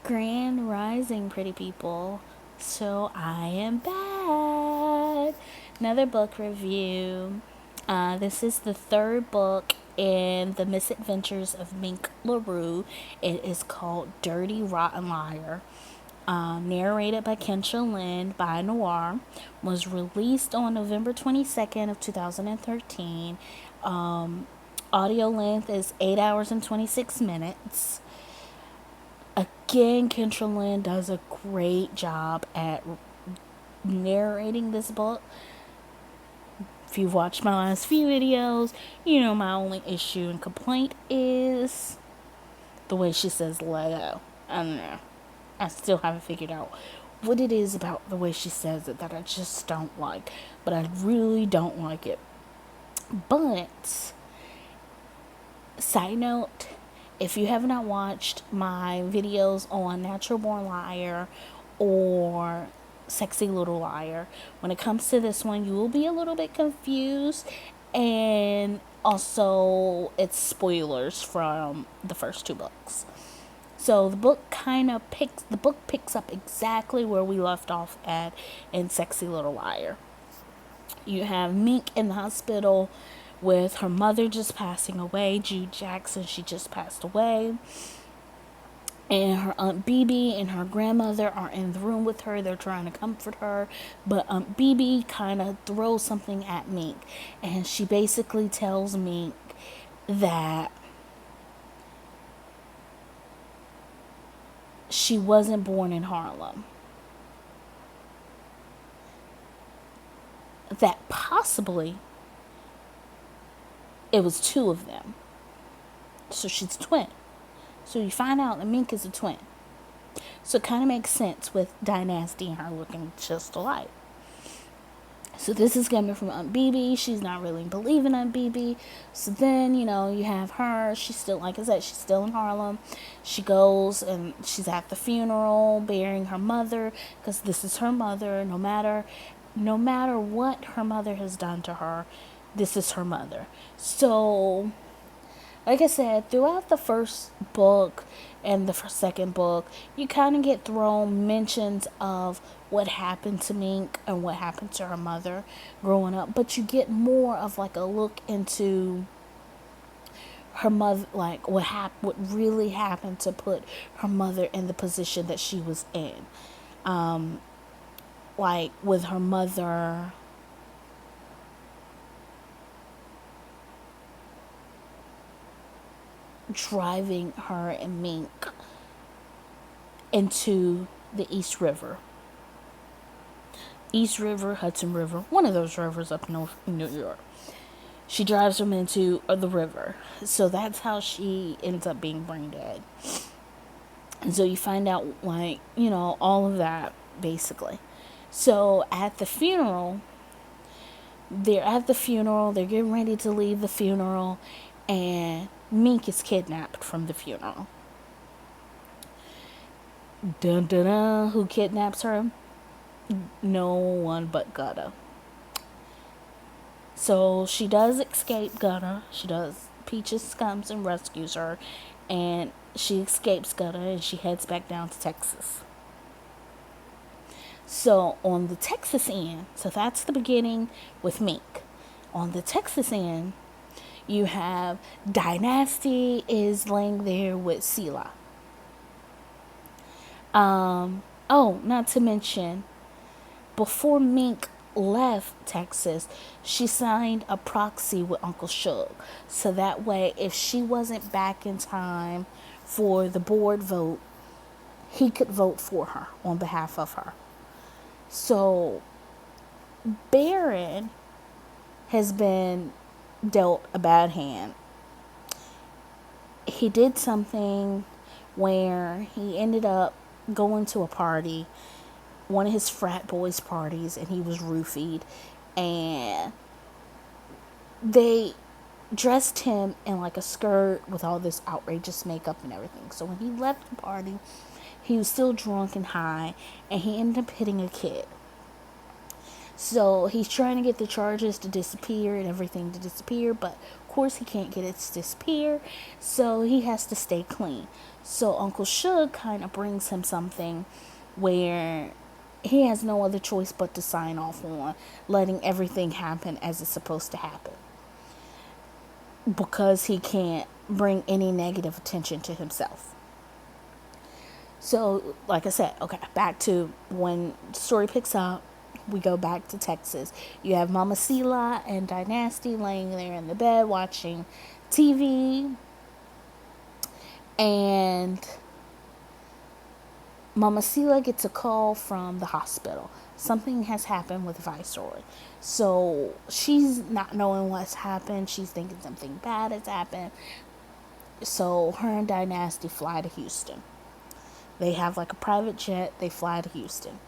Grand Rising, pretty people. So I am back. Another book review. This is the third book in the Misadventures of Mink LaRue. It is called Dirty Rotten Liar. Narrated by Kensha Lin by Noir. Was released on November 22nd of 2013. Audio length is 8 hours and 26 minutes. Again, Kensha Lin does a great job at narrating this book. If you've watched my last few videos, you know my only issue and complaint is the way she says Lego. I don't know. I still haven't figured out what it is about the way she says it that I just don't like. But I really don't like it. But, side note, if you have not watched my videos on Natural Born Liar or Sexy Little Liar, when it comes to this one, you will be a little bit confused. And also, it's spoilers from the first two books. So the book picks up exactly where we left off at in Sexy Little Liar. You have Mink in the hospital with her mother just passing away. Jude Jackson, she just passed away. And her Aunt Bibi and her grandmother are in the room with her. They're trying to comfort her. But Aunt Bibi kind of throws something at Mink. And she basically tells Mink that she wasn't born in Harlem. That possibly it was two of them. So she's a twin. So you find out that Mink is a twin. So it kind of makes sense with Dynasty and her looking just alike. So this is coming from Aunt Bibi. She's not really believing Aunt Bibi. So then, you have her. She's still, like I said, she's still in Harlem. She goes and she's at the funeral burying her mother because this is her mother. No matter what her mother has done to her, this is her mother. So, like I said, throughout the first book and the second book, you kind of get thrown mentions of what happened to Mink and what happened to her mother growing up. But you get more of like a look into her mother, like what really happened to put her mother in the position that she was in. Like with her mother driving her and Mink into the East River, Hudson River, one of those rivers up in New York. She drives them into the river. So that's how she ends up being brain dead. And so you find out, all of that, basically. So at the funeral, they're getting ready to leave the funeral, and Mink is kidnapped from the funeral. Dun dun dun. Who kidnaps her? No one but Gunna. So she does escape Gunna. Peaches comes and rescues her, and she escapes Gunna, and she heads back down to Texas. So on the Texas end, so that's the beginning with Mink. On the Texas end, you have Dynasty is laying there with Sela. Not to mention, before Mink left Texas, she signed a proxy with Uncle Suge. So that way, if she wasn't back in time for the board vote, he could vote for her on behalf of her. So, Baron has been dealt a bad hand. He did something where he ended up going to a party, one of his frat boys' parties, and he was roofied, and they dressed him in like a skirt with all this outrageous makeup and everything. So when he left the party, he was still drunk and high, and he ended up hitting a kid. So he's trying to get the charges to disappear and everything to disappear, but course, he can't get it to disappear, so he has to stay clean. So Uncle Suge kind of brings him something where he has no other choice but to sign off on letting everything happen as it's supposed to happen, because he can't bring any negative attention to himself. So, like I said, okay, back to when the story picks up, we go back to Texas. You have Mama Sela and Dynasty laying there in the bed watching TV, and Mama Sela gets a call from the hospital. Something has happened with Viceroy. So she's not knowing what's happened. She's thinking something bad has happened. So her and Dynasty fly to Houston. They have like a private jet. They fly to Houston.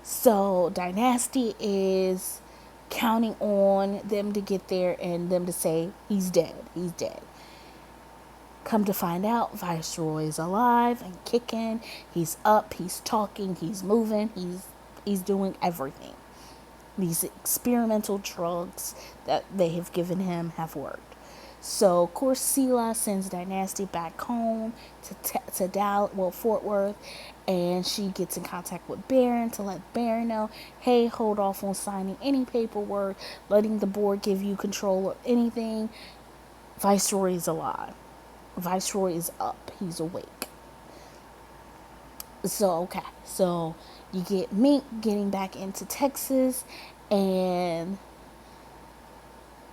So Dynasty is counting on them to get there and them to say, he's dead. He's dead. Come to find out, Viceroy is alive and kicking. He's up, he's talking, he's moving, he's doing everything. These experimental drugs that they have given him have worked. So, of course, Sela sends Dynasty back home to Dallas, Fort Worth, and she gets in contact with Barron to let Barron know, hey, hold off on signing any paperwork, letting the board give you control of anything. Viceroy is alive. Viceroy is up. He's awake. So you get Mink getting back into Texas, and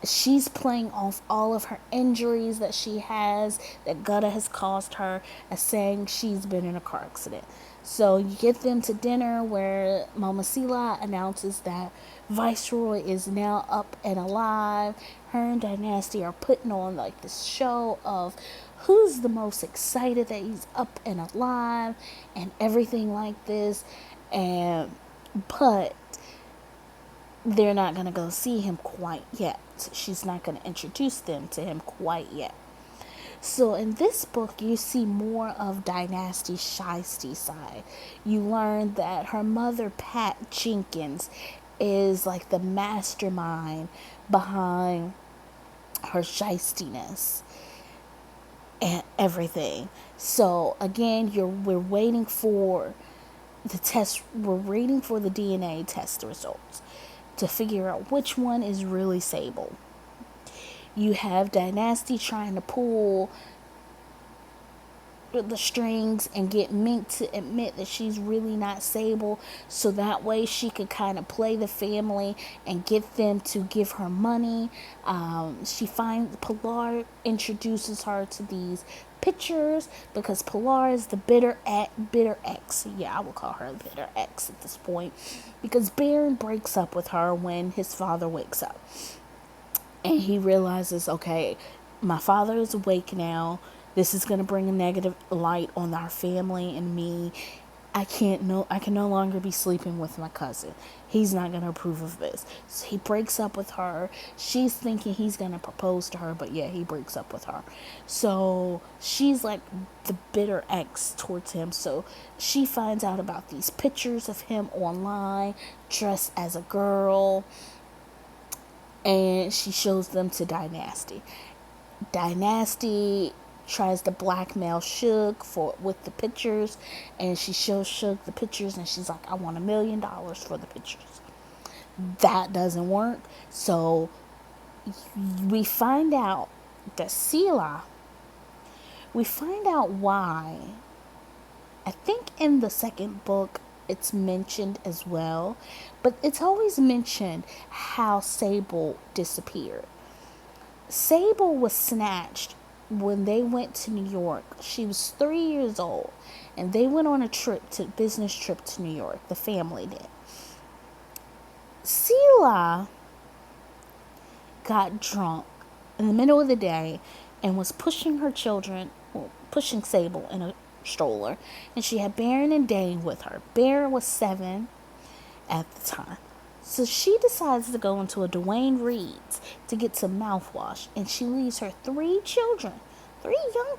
she's playing off all of her injuries that she has, that Gutta has caused her, as saying she's been in a car accident. So you get them to dinner where Mama Sela announces that Viceroy is now up and alive. Her and Dynasty are putting on like this show of who's the most excited that he's up and alive and everything like this. But they're not going to go see him quite yet. She's not going to introduce them to him quite yet. So in this book, you see more of Dynasty's shisty side. You learn that her mother, Pat Jenkins, is like the mastermind behind her shystiness and everything. So again, we're waiting for the test. We're waiting for the DNA test results to figure out which one is really Sable. You have Dynasty trying to pull the strings and get Mink to admit that she's really not Sable, so that way she could kind of play the family and get them to give her money. She finds Pilar introduces her to these pictures because Pilar is the bitter ex. Yeah, I will call her the bitter ex at this point, because Barron breaks up with her when his father wakes up. And he realizes, okay, my father is awake now. This is going to bring a negative light on our family and me. I can no longer be sleeping with my cousin. He's not going to approve of this. So he breaks up with her. She's thinking he's going to propose to her, but yeah, he breaks up with her. So she's like the bitter ex towards him. So she finds out about these pictures of him online, dressed as a girl, and she shows them to Dynasty. Dynasty tries to blackmail Suge with the pictures, and she shows Suge the pictures, and she's like, I want $1 million for the pictures. That doesn't work. So we find out that Sela, we find out why. I think in the second book it's mentioned as well, but it's always mentioned how Sable disappeared. Sable was snatched when they went to New York. She was 3 years old, and they went on a business trip to New York. The family did. Sela got drunk in the middle of the day and was pushing Sable in a stroller, and she had Barron and Dane with her. Barron was 7 at the time. So she decides to go into a Dwayne Reed's to get some mouthwash, and she leaves her 3 young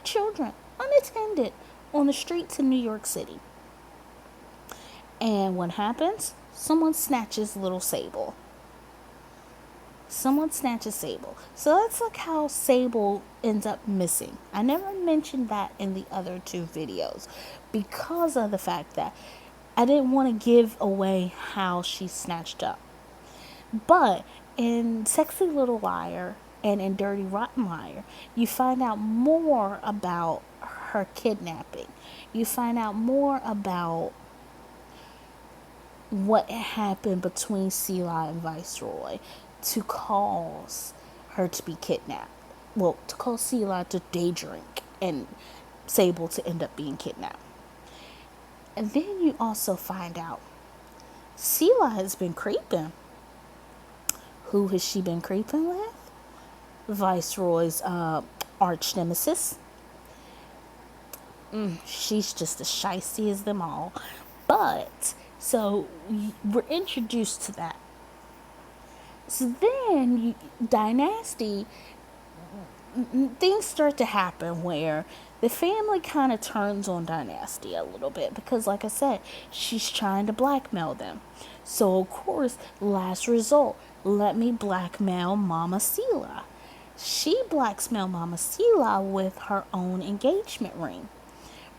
children, unattended on the streets in New York City. And what happens? Someone snatches little Sable. Someone snatches Sable. So that's like how Sable ends up missing. I never mentioned that in the other two videos because of the fact that I didn't want to give away how she's snatched up. But in Sexy Little Liar and in Dirty Rotten Liar, you find out more about her kidnapping. You find out more about what happened between Selah and Viceroy to cause her to be kidnapped. Well, to cause Selah to day drink and Sable to end up being kidnapped. And then you also find out Selah has been creeping. Who has she been creeping with? Viceroy's arch nemesis. She's just as shisty as them all. But, so we're introduced to that. So then, Dynasty, things start to happen where the family kind of turns on Dynasty a little bit because, like I said, she's trying to blackmail them. So, of course, last resort, let me blackmail Mama Selah. She blackmailed Mama Selah with her own engagement ring.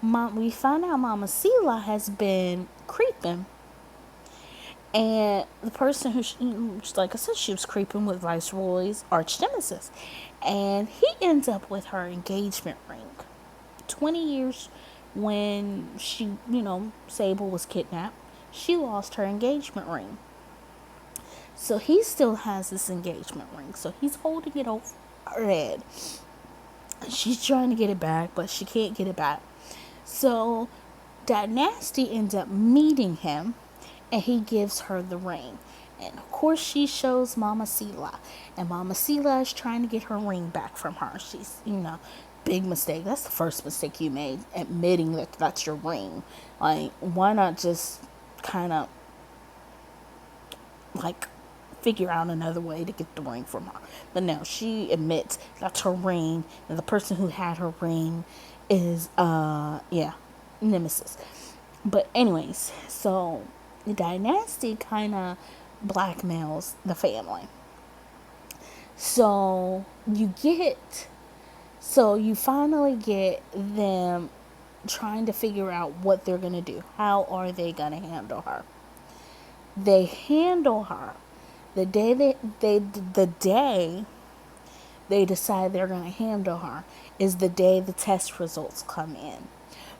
We find out Mama Selah has been creeping. And the person who, like I said, she was creeping with Viceroy's arch nemesis. And he ends up with her engagement ring. 20 years when she, Sable was kidnapped, she lost her engagement ring. So he still has this engagement ring. So he's holding it over her head. She's trying to get it back, but she can't get it back. So Dynasty ends up meeting him, and he gives her the ring. And of course she shows Mama Selah. And Mama Selah is trying to get her ring back from her. She's, big mistake. That's the first mistake you made, admitting that that's your ring. Like, why not just kind of, figure out another way to get the ring from her? But no, she admits that's her ring. And the person who had her ring is, Nemesis. But anyways, so the Dynasty kind of blackmails the family. So you finally get them trying to figure out what they're going to do. How are they going to handle her? They handle her the day they decide they're going to handle her is the day the test results come in.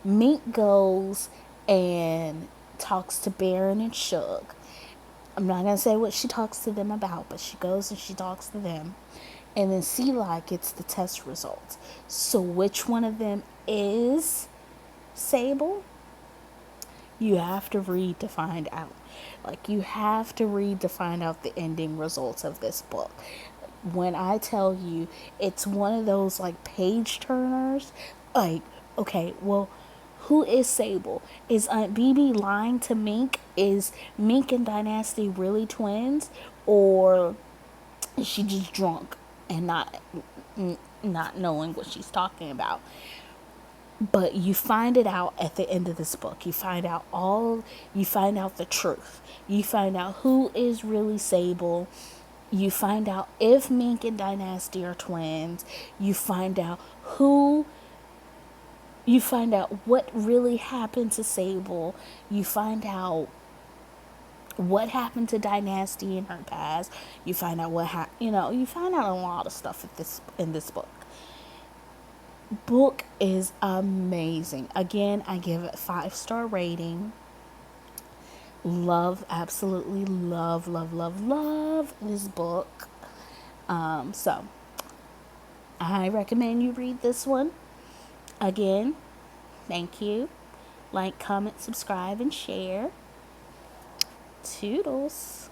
Mink goes and talks to Baron and Suge. I'm not going to say what she talks to them about, but she goes and she talks to them. And then Selah gets the test results. So which one of them is Sable? You have to read to find out. You have to read to find out the ending results of this book. When I tell you, it's one of those, page turners. Okay, well, who is Sable? Is Aunt Bibi lying to Mink? Is Mink and Dynasty really twins? Or is she just drunk and not knowing what she's talking about? But you find it out at the end of this book. You find out the truth. You find out who is really Sable. You find out if Mink and Dynasty are twins. You find out what really happened to Sable. You find out what happened to Dynasty in her past. You find out you find out a lot of stuff in this book. Book is amazing. Again, I give it 5-star rating. Absolutely love this book. So I recommend you read this one. Again, thank you. Like, comment, subscribe, and share. Toodles.